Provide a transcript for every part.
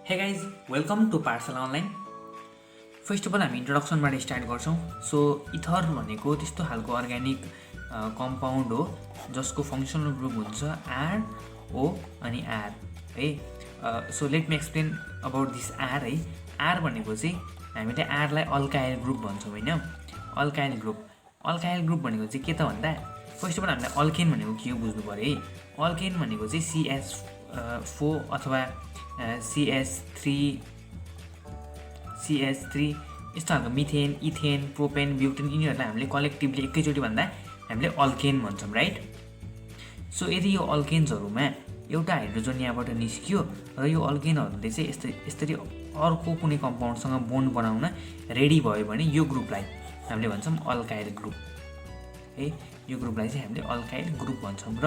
हे guys welcome to Pathshala online. First of all हामी इन्ट्रोडक्सनबाट स्टार्ट गर्छौँ। सो इथर भनेको त्यस्तो खालको अर्ग्यानिक कम्पाउन्ड हो जसको फङ्सनल ग्रुप हुन्छ आर ओ अनि आर है। So let me explain about this R है। आर भनेको चाहिँ हामीले आरलाई अल्काइल ग्रुप भन्छौँ होइन। अल्काइल ग्रुप भनेको चाहिँ के त भन्दा फर्स्ट अफ अल हामीलाई अल्केन भनेको के हो बुझ्नु पऱ्यो है। अल्केन भनेको चाहिँ CH4 अथवा CH3 यस्तो खालको मिथेन, इथेन, प्रोपेन, ब्युटेन यिनीहरूलाई हामीले कलेक्टिभली एकैचोटि भन्दा हामीले अल्केन भन्छौँ, राइट। सो यदि यो अल्केन्सहरूमा एउटा हाइड्रोजन यहाँबाट निस्कियो र यो अल्केनहरूले चाहिँ यसरी अर्को कुनै कम्पाउन्डसँग बोन्ड बनाउन रेडी भयो भने यो ग्रुपलाई हामीले भन्छौँ अल्काइल ग्रुप है। यो ग्रुपलाई चाहिँ हामीले अल्काइल ग्रुप भन्छौँ। र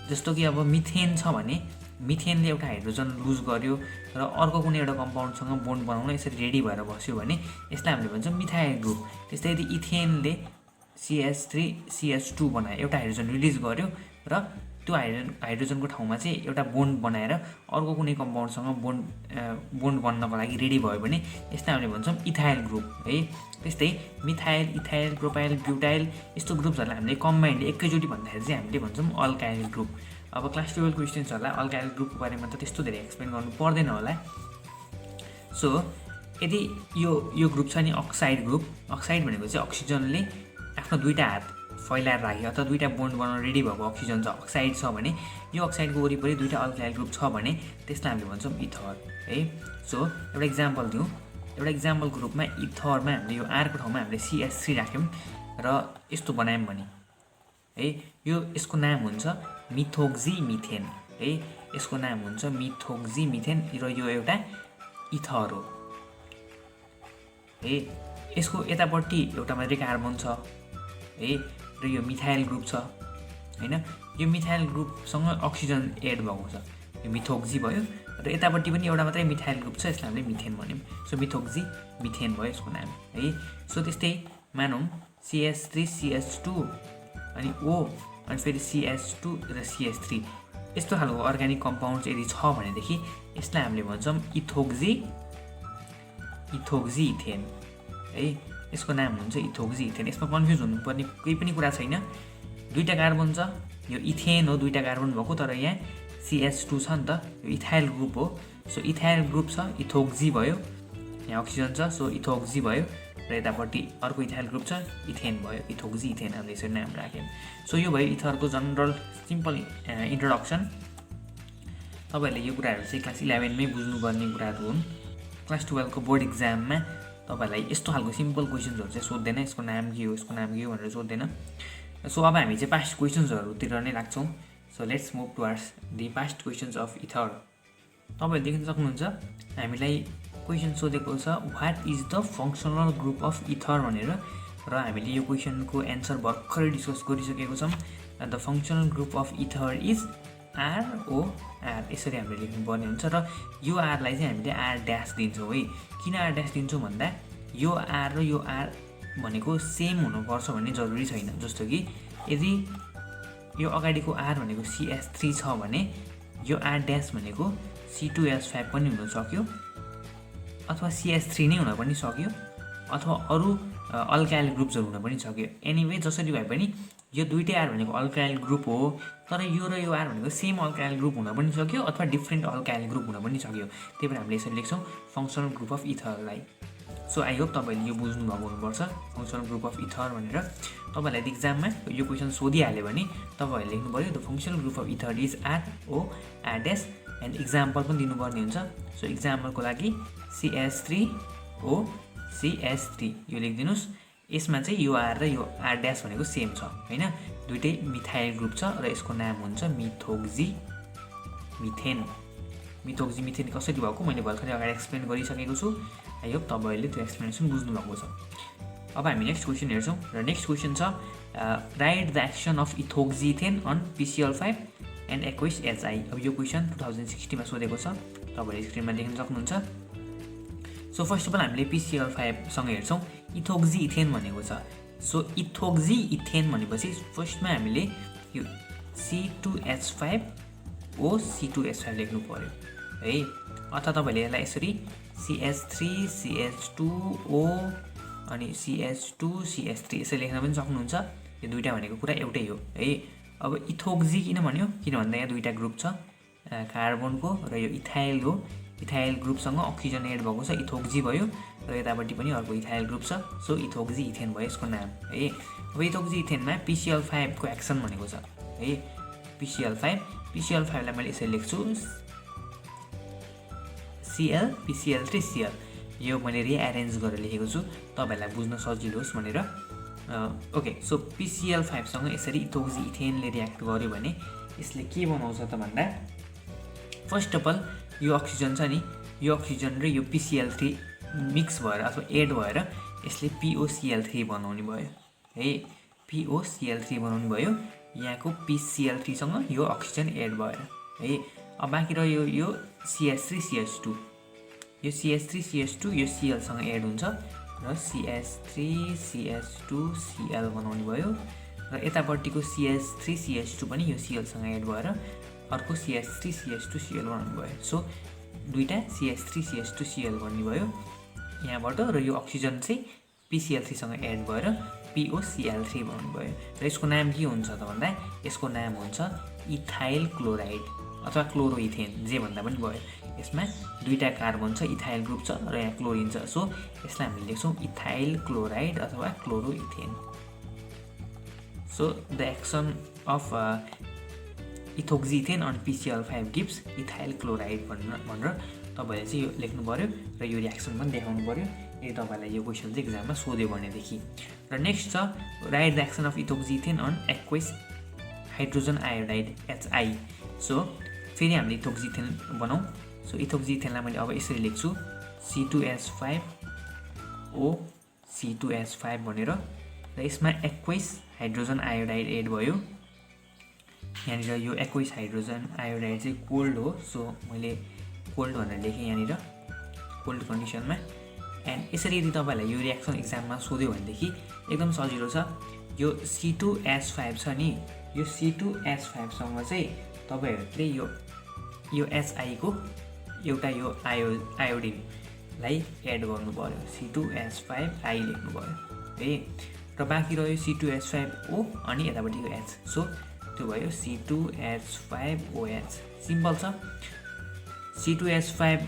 जस्तो कि अब मिथेन छ भने मिथेनले एउटा हाइड्रोजन लुज गर्यो र अर्को कुनै एउटा कम्पाउन्डसँग बोन्ड बनाउन यसरी रेडी भएर बस्यो भने यसलाई हामीले भन्छौँ मिथाइल ग्रुप। त्यस्तै यदि इथेनले CH3CH2 बनायो, एउटा हाइड्रोजन रिलिज गर्यो र त्यो हाइड्रोजनको ठाउँमा चाहिँ एउटा बोन्ड बनाएर अर्को कुनै कम्पाउन्डसँग बोन्ड बन्नको लागि रेडी भयो भने यसलाई हामीले भन्छौँ इथाइल ग्रुप है। त्यस्तै मिथाइल, इथाइल, प्रोपाइल, ब्युटाइल यस्तो ग्रुप्सहरूलाई हामीले कम्बाइन्डली एकैचोटि भन्दाखेरि चाहिँ हामीले भन्छौँ अल्काइल ग्रुप। अब क्लास 12 क्वेसन्सहरूलाई अल्काइल ग्रुपको बारेमा त त्यस्तो धेरै एक्सप्लेन गर्नु पर्दैन होला। सो यदि यो ग्रुप छ नि अक्साइड ग्रुप, अक्साइड भनेको चाहिँ अक्सिजनले आफ्नो दुईवटा हात फैलाएर राख्यो अथवा दुईवटा बोन्ड बनाउन रेडी भएको अक्सिजन छ, अक्साइड छ भने यो अक्साइडको वरिपरि दुईवटा अल्काइल ग्रुप छ भने त्यसलाई हामीले भन्छौँ इथर है। सो एउटा इक्जाम्पल दिउँ। एउटा इक्जाम्पल ग्रुपमा इथरमा हामीले यो आरको ठाउँमा हामीले CH3 राख्यौँ र यस्तो बनायौँ भने है यसको नाम हुन्छ मिथोक्जी मिथेन है। यसको नाम हुन्छ मिथोक्जी मिथेन र यो एउटा इथर हो है। यसको यतापट्टि एउटा मात्रै कार्बन छ है र यो मिथाइल ग्रुप छ होइन। यो मिथाइल ग्रुपसँग अक्सिजन एड भएको छ, यो मिथोक्जी भयो र यतापट्टि पनि एउटा मात्रै मिथाइल ग्रुप छ, यसलाई हामीले मिथेन भन्यौँ। सो मिथोक्जी मिथेन भयो यसको नाम है। सो त्यस्तै मानौँ CH3CH2 अनि O अनि फेरि CH2 र CH3 यस्तो खालको अर्ग्यानिक कम्पाउन्ड यदि छ भनेदेखि यसलाई हामीले भन्छौँ इथोक्जी इथेन है। यसको नाम हुन्छ इथोक्जी इथेन। यसमा कन्फ्युज हुनुपर्ने केही पनि कुरा छैन। दुईवटा कार्बन छ, यो इथेन हो, दुईवटा कार्बन भएको, तर यहाँ CH2 छ नि त, यो इथाइल ग्रुप हो। सो इथाइल ग्रुप छ, इथोक्जी भयो, यहाँ अक्सिजन छ, सो इथोक्जी भयो र यतापट्टि अर्को इथाइल ग्रुप छ, इथेन भयो, इथोक्जी इथेन हामीले यसरी नाम राख्यौँ। सो यो भयो इथरको जनरल सिम्पल इन्ट्रोडक्सन। तपाईँहरूले यो कुराहरू चाहिँ क्लास 11मै बुझ्नुपर्ने कुराहरू हुन्। क्लास 12को बोर्ड इक्जाममा तपाईँहरूलाई यस्तो खालको सिम्पल क्वेसन्सहरू चाहिँ सोध्दैन, यसको नाम के हो, यसको नाम के हो भनेर सोध्दैन। सो अब हामी चाहिँ पास्ट क्वेसन्सहरूतिर नै लाग्छौँ। So let's move towards the past questions of ether. तपाईँहरूले देख्न सक्नुहुन्छ हामीलाई क्वेसन सोधेको छ what is the functional group of ether भनेर, र हामीले यो क्वेसनको एन्सर भर्खरै डिस्कस गरिसकेको छौँ। The functional group of ether is ROR यसरी हामीले लेख्नुपर्ने हुन्छ र यो आरलाई चाहिँ हामीले R ड्यास दिन्छौँ है। किन R ड्यास दिन्छौँ भन्दा यो R र यो R भनेको सेम हुनुपर्छ भन्ने जरुरी छैन। जस्तो कि यदि यो अगाडिको R भनेको CH3 छ भने यो R ड्यास भनेको C2H5 पनि हुन सक्यो अथवा CH3 नै हुन पनि सक्यो अथवा अरू अल्काइल ग्रुप्सहरू हुन पनि सक्यो। एनिवे जसरी भए पनि यो दुईटै R भनेको अल्काइल ग्रुप हो, तर यो र यो R भनेको सेम अल्काइल ग्रुप हुन पनि सक्यो अथवा डिफ्रेन्ट अल्काइल ग्रुप हुन पनि सक्यो। त्यही भएर हामीले यसरी लेख्छौँ फङ्सनल ग्रुप अफ इथरलाई। सो आई होप तपाईँहरूले यो बुझ्नुभएको हुनुपर्छ फङ्सनल ग्रुप अफ इथर भनेर। तपाईँहरूलाई इक्जाममा यो क्वेसन सोधिहाल्यो भने तपाईँहरूले लेख्नु पऱ्यो the functional group of ether is ROR dash and example पनि दिनुपर्ने हुन्छ। सो इक्जाम्पलको लागि CH3OCH3 यो लेखिदिनुहोस्। यसमा चाहिँ यो R र यो R ड्यास भनेको सेम छ होइन, दुइटै मिथाइल ग्रुप छ र यसको नाम हुन्छ मिथोक्जी मिथेन। मिथोक्जी मिथेन कसरी भएको मैले भर्खरै अगाडि एक्सप्लेन गरिसकेको छु। आई होप तपाईँहरूले त्यो एक्सप्लेनेसन बुझ्नुभएको छ। अब हामी नेक्स्ट क्वेसन हेर्छौँ र नेक्स्ट क्वेसन छ write the action of ethoxy ethane on PCl5 and aqueous HI। अब यो क्वेसन 2060 सोधेको छ, तपाईँहरूले स्क्रिनमा देख्न सक्नुहुन्छ। सो फर्स्ट अफ अल हामीले PCl5सँग हेर्छौँ इथोक्जी इथेन भनेको छ। सो इथोक्जी इथेन भनेपछि फर्स्टमा हामीले यो C2H5 O C2H5 लेख्नु पर्यो है। अथवा तपाईँले यसलाई यसरी CH3 CH2O अनि CH2 CH3 यसरी लेख्न पनि सक्नुहुन्छ। यो दुईटा भनेको कुरा एउटै हो है। अब इथोक्जी किन भन्यो, किन भन्दा यहाँ दुईटा ग्रुप छ कार्बनको र यो इथाइल हो। इथाइल ग्रुपसँग अक्सिजन एड भएको छ, इथोक्जी भयो, र यतापट्टि पनि अर्को इथाइल ग्रुप छ, सो इथोक्जी इथेन भयो यसको नाम है। अब इथोक्जी इथेनमा PCl5 को एक्सन भनेको छ है। PCl5 लाई मैले यसरी लेख्छु Cl PCl3 Cl, यो मैले रिएरेन्ज गरेर लेखेको छु तपाईँहरूलाई बुझ्न सजिलो होस् भनेर। ओके, सो PCl5 सँग यसरी इथोक्जी इथेनले रियाक्ट गर्यो भने यसले के बनाउँछ त भन्दा फर्स्ट अफ अल यो अक्सिजन छ नि, यो अक्सिजन र यो PCl3 मिक्स भएर अथवा एड भएर यसले POCl3 बनाउने भयो है। POCl3 बनाउनु भयो, यहाँको PCl3 सँग यो अक्सिजन एड भएर है। अब बाँकी रह्यो यो CH3 CH2, यो CH3 CH2 यो Cl सँग एड हुन्छ र CH3 CH2 Cl बनाउने भयो, र यतापट्टिको CH3 CH2 पनि यो Cl सँग एड भएर अर्को CH3 CH2 Cl बनाउनु भयो। सो दुईटा CH3 CH2 Cl बन्ने भयो यहाँबाट, र यो अक्सिजन चाहिँ PCl3 सँग एड भएर POCl3 बनाउनु भयो। र यसको नाम के हुन्छ त भन्दा यसको नाम हुन्छ इथाइल क्लोराइड अथवा क्लोरोइथेन, जे भन्दा पनि भयो। यसमा दुईटा कार्बन छ, इथाइल ग्रुप छ र यहाँ क्लोरिन छ, सो यसलाई हामीले लेख्छौँ इथाइल क्लोराइड अथवा chloroethane. So the action of ethoxy ethane on PCl5 gives ethyl chloride भनेर तपाईँले चाहिँ यो लेख्नु पऱ्यो र यो रियाक्सन पनि देखाउनु पऱ्यो यदि तपाईँलाई यो क्वेसन चाहिँ एक्जाममा सोध्यो भनेदेखि। र नेक्स्ट छ write the action of ethoxy ethane on aqueous hydrogen iodide HI। So फेरि हामीले इथोक्जी इथेन बनाऊँ। सो इथोक्जी इथेनलाई मैले अब यसरी लेख्छु C2H5O C2H5 भनेर, र यसमा एक्वेस हाइड्रोजन आयोडाइड एड भयो। यहाँनिर यो एक्वेस हाइड्रोजन आयोडाइड चाहिँ कोल्ड हो, सो मैले कोल्ड भनेर लेखेँ यहाँनिर कोल्ड कन्डिसनमा। एन्ड यसरी यदि तपाईँलाई यो रियाक्सन एक्जाममा सोध्यो भनेदेखि एकदम सजिलो छ। यो C2H5 छ नि, यो C2H5 सँग चाहिँ तपाईँहरूले यो HI को एउटा यो आयोडिनलाई एड गर्नु पर्यो, C2H5I लेख्नु पर्यो है। र बाँकी रह्यो C2H5O अनि यतापट्टिको H, सो त्यो भयो C2H5OH। सिम्पल छ। C2H5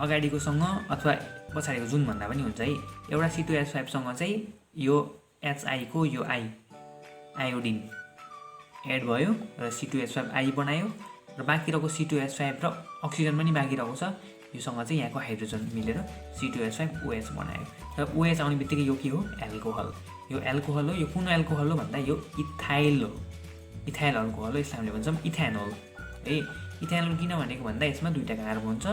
अगाडिकोसँग अथवा पछाडिको जुन भन्दा पनि हुन्छ है। एउटा C2H5 सँग चाहिँ यो HI को यो आयोडिन एड भयो र C2H5I बनायो, र बाँकी रहेको C2H5 र अक्सिजन पनि बाँकी रहेको छ, योसँग चाहिँ यहाँको हाइड्रोजन मिलेर C2H5OH बनायो। र OH आउने बित्तिकै यो के हो, एल्कोहल। यो एल्कोहल हो। यो कुन एल्कोहल हो भन्दा यो इथाइल हो, इथाइल अल्कोहल हो। यसलाई हामीले भन्छौँ इथेनोल है। इथेनोल किन भनेको भन्दा यसमा दुईटा कार्बन छ,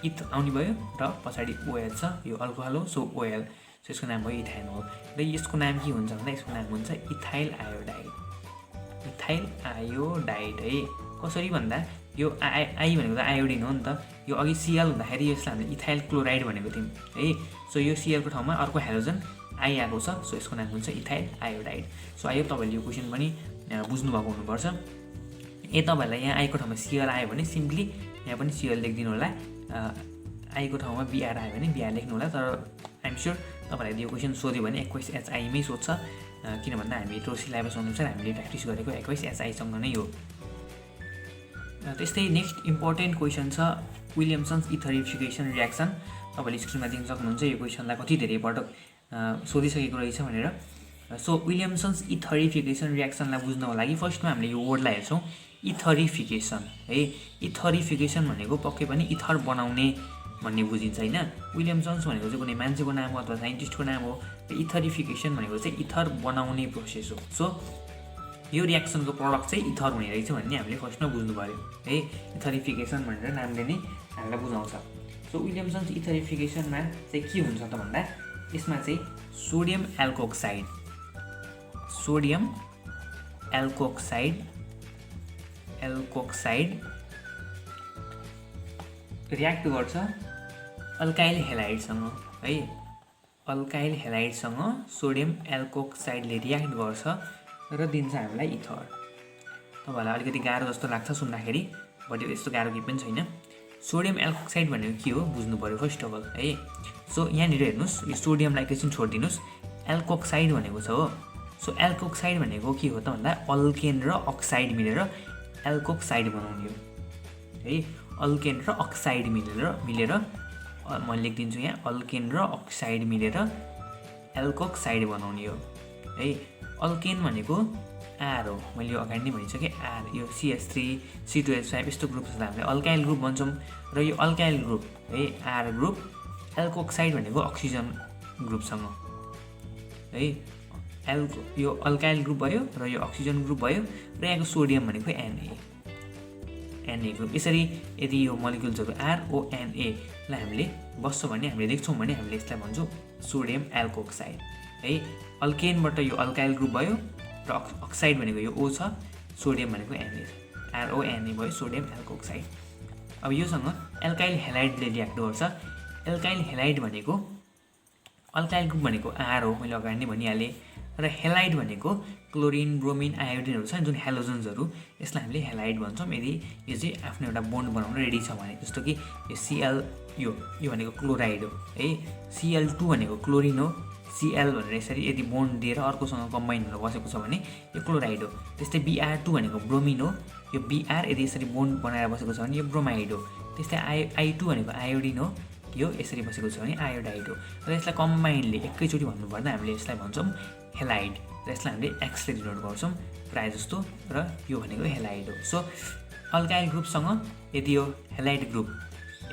इथ आउने भयो र पछाडि OH छ, यो अल्कोहल हो, सो OL, सो यसको नाम भयो इथेनोल। र यसको नाम के हुन्छ भन्दा यसको नाम हुन्छ इथाइल आयोडाइड। इथाइल आयोडाइड है। कसरी भन्दा यो आई भनेको त आयोडिन हो नि त, यो अघि Cl हुँदाखेरि यसलाई हामीले इथाइल क्लोराइड भनेको थियौँ है। सो यो Cl को ठाउँमा अर्को हाइड्रोजन आई आएको छ, सो यसको नाम हुन्छ इथाइल आयोडाइड। सो आयो तपाईँले यो क्वेसन पनि बुझ्नुभएको हुनुपर्छ। तपाईँहरूलाई यहाँ आईको ठाउँमा Cl आयो भने सिम्पली यहाँ पनि Cl लेखिदिनु होला, आईको ठाउँमा Br आयो भने Br लेख्नु होला। तर आइएम स्योर तपाईँलाई यो क्वेसन सोध्यो भने एक्वेस HI मै सोध्छ, किन भन्दा हामी त्यो सिलेबस अनुसार हामीले प्र्याक्टिस गरेको एक्वेस HI सँग नै हो। त्यस्तै नेक्स्ट इम्पोर्टेन्ट क्वेसन छ विलियमसन्स इथरिफिकेसन रियाक्सन। तपाईँले स्क्रिनमा देख्न सक्नुहुन्छ यो क्वेसनलाई कति धेरै पटक सोधिसकेको रहेछ भनेर। सो विलियमसन्स इथरिफिकेसन रियाक्सनलाई बुझ्नको लागि फर्स्टमा हामीले यो वर्डलाई हेर्छौँ, इथरिफिकेसन है। इथरिफिकेसन भनेको पक्कै पनि इथर बनाउने भन्ने बुझिन्छ होइन। विलियमसन्स भनेको चाहिँ कुनै मान्छेको नाम हो अथवा साइन्टिस्टको नाम हो। इथरिफिकेसन भनेको चाहिँ इथर बनाउने प्रोसेस हो। सो यो रियाक्सनको प्रडक्ट चाहिँ इथर हुने रहेछ भन्ने हामीले फर्स्टमा बुझ्नु पऱ्यो है। इथरिफिकेसन भनेर नामले नै हामीलाई बुझाउँछ। सो विलियमसन्स इथरिफिकेसनमा चाहिँ के हुन्छ त भन्दा यसमा चाहिँ सोडियम एल्कोक्साइड रियाक्ट गर्छ अल्काइल हेलाइडसँग है। अल्काइल हेलाइडसँग सोडियम एल्कोक्साइडले रियाक्ट गर्छ र दिन्छ हामीलाई इथर। तपाईँहरूलाई अलिकति गाह्रो जस्तो लाग्छ सुन्दाखेरि, बट यस्तो गाह्रो केही पनि छैन। सोडियम एल्कोक्साइड भनेको के हो बुझ्नु पर्यो फर्स्ट अफ अल है। सो यहाँनिर हेर्नुहोस्, यो सोडियमलाई एकैछिन छोडिदिनुहोस्, एल्कोक्साइड भनेको छ हो। सो एल्कोक्साइड भनेको के हो त भन्दा अल्केन र अक्साइड मिलेर एल्कोक्साइड बनाउने हो है। अल्केन र अक्साइड मिलेर म लेखिदिन्छु यहाँ, अल्केन र अक्साइड मिलेर एल्कोक्साइड बनाउने हो है। अल्केन भनेको आर हो, मैले यो अगाडि नै भनिसकेँ आर, यो CH3 C2H5 यस्तो ग्रुप्सलाई हामीले अल्काइल ग्रुप भन्छौँ। र यो अल्काइल ग्रुप है आर ग्रुप, एल्कोक्साइड भनेको अक्सिजन ग्रुपसँग है। यो अल्काइल ग्रुप भयो र यो अक्सिजन ग्रुप भयो र यहाँको सोडियम भनेको Na ग्रुप। यसरी यदि यो मलिक्युल्सहरू RONA लाई हामीले बस्छ भने, हामीले लेख्छौँ भने हामीले यसलाई भन्छौँ सोडियम एल्कोक्साइड है। अल्केनबाट यो अल्काइल ग्रुप भयो र अक्साइड भनेको यो O छ, सोडियम भनेको Na, RONA भयो सोडियम एल्कोक्साइड। अब योसँग एल्काइल हेलाइडले रियाक्ट गर्छ। एल्काइल हेलाइड भनेको अल्काइल ग्रुप भनेको R हो, मैले अगाडि नै भनिहालेँ, र हेलाइड भनेको क्लोरिन ब्रोमिन आयोडिनहरू छ जुन हेलोजन्सहरू, यसलाई हामीले हेलाइड भन्छौँ यदि यो चाहिँ आफ्नो एउटा बोन्ड बनाउन रेडी छ भने। जस्तो कि यो Cl, यो भनेको क्लोराइड हो है, Cl2 भनेको क्लोरिन हो, Cl भनेर यसरी यदि बोन्ड दिएर अर्कोसँग कम्बाइन हुन बसेको छ भने यो क्लोराइड हो। त्यस्तै Br2 भनेको ब्रोमिन हो, यो Br यदि यसरी बोन्ड बनाएर बसेको छ भने यो ब्रोमाइड हो। त्यस्तै I2 भनेको आयोडिन हो, यो यसरी बसेको छ भने आयोडाइड हो। र यसलाई कम्बाइनले एकैचोटि भन्नुपर्दा हामीले यसलाई भन्छौँ हेलाइड, र यसलाई हामीले एक्सले डिनोट गर्छौँ प्रायः जस्तो, र यो भनेको हेलाइड हो। सो अल्काइल ग्रुपसँग यदि यो हेलाइड ग्रुप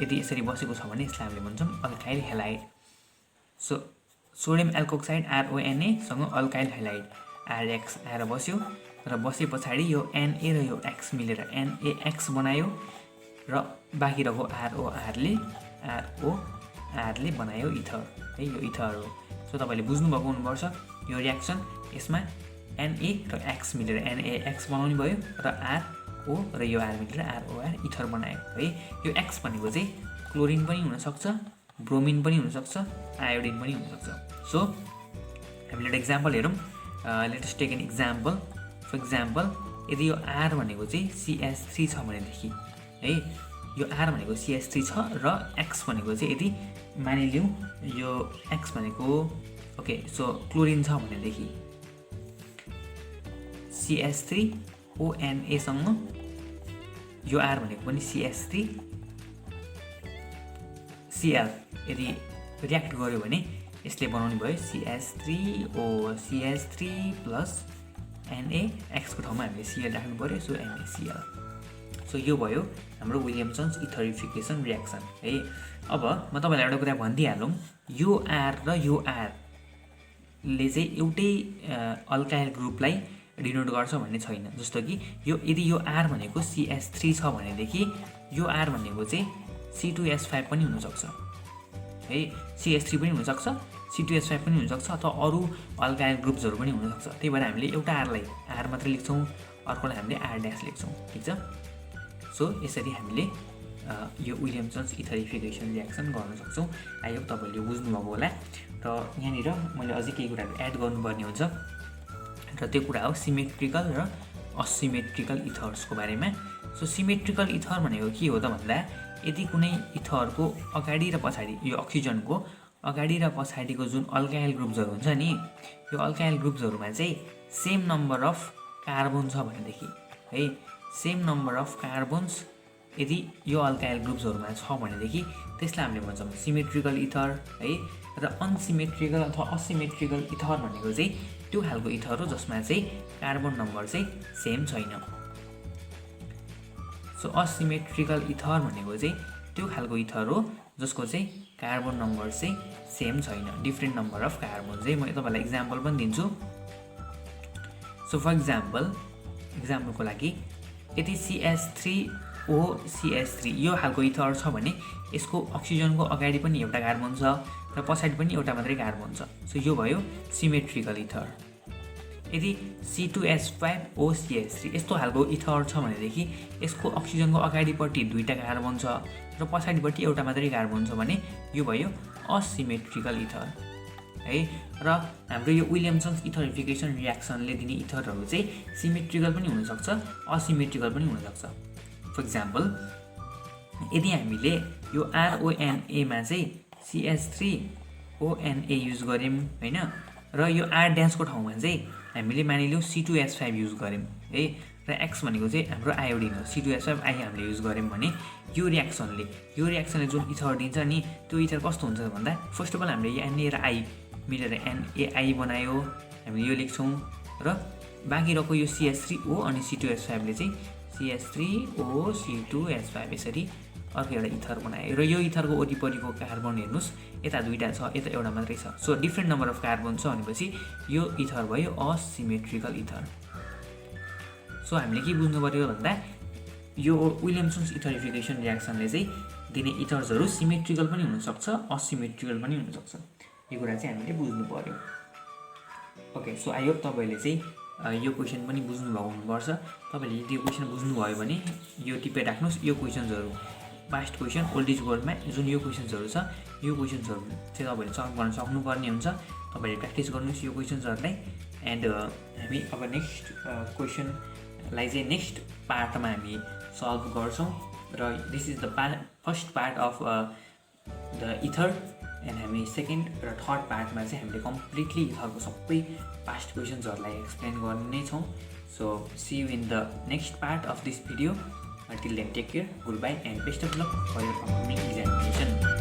यदि यसरी बसेको छ भने यसलाई हामीले भन्छौँ alkyl halide. So sodium alkoxide RONA सँग अल्काइल हेलाइड RX आएर बस्यो, र बसे पछाडि यो Na र यो X मिलेर NaX बनायो, र बाँकी रहेको RORले बनायो इथर है, यो इथर हो। सो तपाईँले बुझ्नुभएको हुनुपर्छ यो रियाक्सन, यसमा Na र X मिलेर NaX बनाउने भयो, र RO र यो R मिलेर ROR इथर बनायो है। यो X भनेको चाहिँ क्लोरिन पनि हुनसक्छ, ब्रोमिन पनि हुनसक्छ, आयोडिन पनि हुनसक्छ। सो हामीले एउटा इक्जाम्पल हेरौँ। Let's take an example. For example यदि यो R भनेको चाहिँ CH3 छ भनेदेखि है, यो R भनेको CH3 छ र X भनेको चाहिँ यदि मानिलिउँ यो X भनेको ओके सो क्लोरिन छ भनेदेखि CH3ONA सँग यो R भनेको पनि CH3Cl यदि रियाक्ट गर्यो भने यसले बनाउने भयो CH3 प्लस NaX को ठाउँमा हामीले Cl राख्नु पर्यो, सो NaCl। सो यो भयो हाम्रो विलियमसन्स इथरिफिकेसन रियाक्सन है। अब म तपाईँलाई एउटा कुरा भनिदिइहालौँ, यो R र यो R ले चाहिँ एउटै अल्काइल ग्रुपलाई डिनोट गर्छ भन्ने छैन। जस्तो कि यदि यो R भनेको CH3 छ भनेदेखि यो R भनेको चाहिँ C2H5 पनि हुनसक्छ है, CH3 पनि हुनसक्छ, C2H5 पनि हुनसक्छ, अथवा अरू अल्काइल ग्रुप्सहरू पनि हुनसक्छ। त्यही भएर हामीले एउटा Rलाई R मात्रै लेख्छौँ, अर्कोलाई हामीले R' लेख्छौँ, ठिक छ। सो यसरी हामीले यो विलियमसन्स इथरिफिकेसन रियाक्सन गर्न सक्छौँ। आई होप तपाईँले बुझ्नुभएको होला। र यहाँनिर मैले अझै केही कुराहरू एड गर्नुपर्ने हुन्छ, र त्यो कुरा हो सिमेट्रिकल र असिमेट्रिकल इथर्सको बारेमा। सो सिमेट्रिकल इथर भनेको के हो त भन्दा यदि कुनै इथरको अगाडि र पछाडि, यो अक्सिजनको अगाडि र पछाडिको जुन अल्काइल ग्रुप्सहरू हुन्छ नि, यो अल्काइल ग्रुप्सहरूमा चाहिँ सेम नम्बर अफ कार्बन छ भनेदेखि है, सेम नम्बर अफ कार्बन्स यदि यो अल्काइल ग्रुप्सहरूमा छ भनेदेखि त्यसलाई हामीले भन्छौँ सिमेट्रिकल इथर है। र अनसिमेट्रिकल अथवा असिमेट्रिकल इथर भनेको चाहिँ त्यो खालको इथर हो जसमा चाहिँ कार्बन नम्बर चाहिँ सेम छैन। सो असिमेट्रिकल इथर भनेको चाहिँ त्यो खालको इथर हो जसको चाहिँ कार्बन नम्बर चाहिँ सेम छैन, डिफ्रेन्ट नम्बर अफ कार्बन चाहिँ। म तपाईँलाई इक्जाम्पल पनि दिन्छु। सो फर इक्जाम्पलको लागि यदि CH3OCH3 यो खालको इथर छ भने यसको अक्सिजनको अगाडि पनि एउटा कार्बन छ र पछाडि पनि एउटा मात्रै कार्बन छ। सो यो भयो सिमेट्रिकल इथर। यदि C2H5OCH3 यस्तो खालको इथर छ भनेदेखि यसको अक्सिजनको अगाडिपट्टि दुईवटा कार्बन छ र पछाडिपट्टि एउटा मात्रै कार्बन छ भने यो भयो असिमेट्रिकल इथर है। र हाम्रो यो विलियमसन्स इथरिफिकेसन रियाक्सनले दिने इथरहरू चाहिँ सिमेट्रिकल पनि हुनसक्छ, असिमेट्रिकल पनि हुनसक्छ। फर इक्जाम्पल यदि हामीले यो RONA चाहिँ CH3ONA युज गऱ्यौँ हैन, र यो R ड्यासको ठाउँमा चाहिँ हामीले मानिलिउँ C2H5 युज गऱ्यौँ है, र X भनेको चाहिँ हाम्रो आयोडिन हो, C2H5 I हामीले युज गऱ्यौँ भने यो रियाक्सनले जुन इथर दिन्छ नि, त्यो इथर कस्तो हुन्छ भन्दा फर्स्ट अफ अल हामीले Na र I मिलेर NaI बनायो, हामीले यो लेख्छौँ, र बाँकी रहेको यो CH3O अनि C2H5 ले चाहिँ CH3O C2H5 यसरी अर्को एउटा इथर बनायो, र यो इथरको वरिपरिको कार्बन हेर्नुहोस्, यता दुईवटा छ, यता एउटा मात्रै छ, so different number of carbon छ भनेपछि यो इथर भयो असिमेट्रिकल इथर। सो हामीले के बुझ्नु पर्यो भन्दा यो विलियम्सन्स इथरिफिकेसन रियाक्सनले चाहिँ दिने इथर्सहरू सिमेट्रिकल पनि हुनसक्छ, असिमेट्रिकल पनि हुनसक्छ, यो कुरा चाहिँ हामीले बुझ्नु पर्यो। ओके, सो आई होप तपाईँले चाहिँ यो क्वेसन पनि बुझ्नुभएको हुनुपर्छ। तपाईँले यदि यो क्वेसन बुझ्नुभयो भने यो टिपेर राख्नुहोस्। यो क्वेसन्सहरू पास्ट क्वेसन ओल्ड इज गोल्डमा जुन यो क्वेसन्सहरू छ, यो क्वेसन्सहरू चाहिँ तपाईँले सल्भ गर्न सक्नुपर्ने हुन्छ। तपाईँले प्र्याक्टिस गर्नुहोस् यो क्वेसन्सहरूलाई। एन्ड हामी अब नेक्स्ट क्वेसनलाई चाहिँ नेक्स्ट पार्टमा हामी सल्भ गर्छौँ, र this is the first part of the ether, and हामी सेकेन्ड र थर्ड पार्टमा चाहिँ हामीले कम्प्लिटली इथरको सबै पास्ट क्वेसन्सहरूलाई एक्सप्लेन गर्ने नै छौँ। So see you in the next part of this video. Until then, take care, goodbye, and best of luck for your upcoming examination.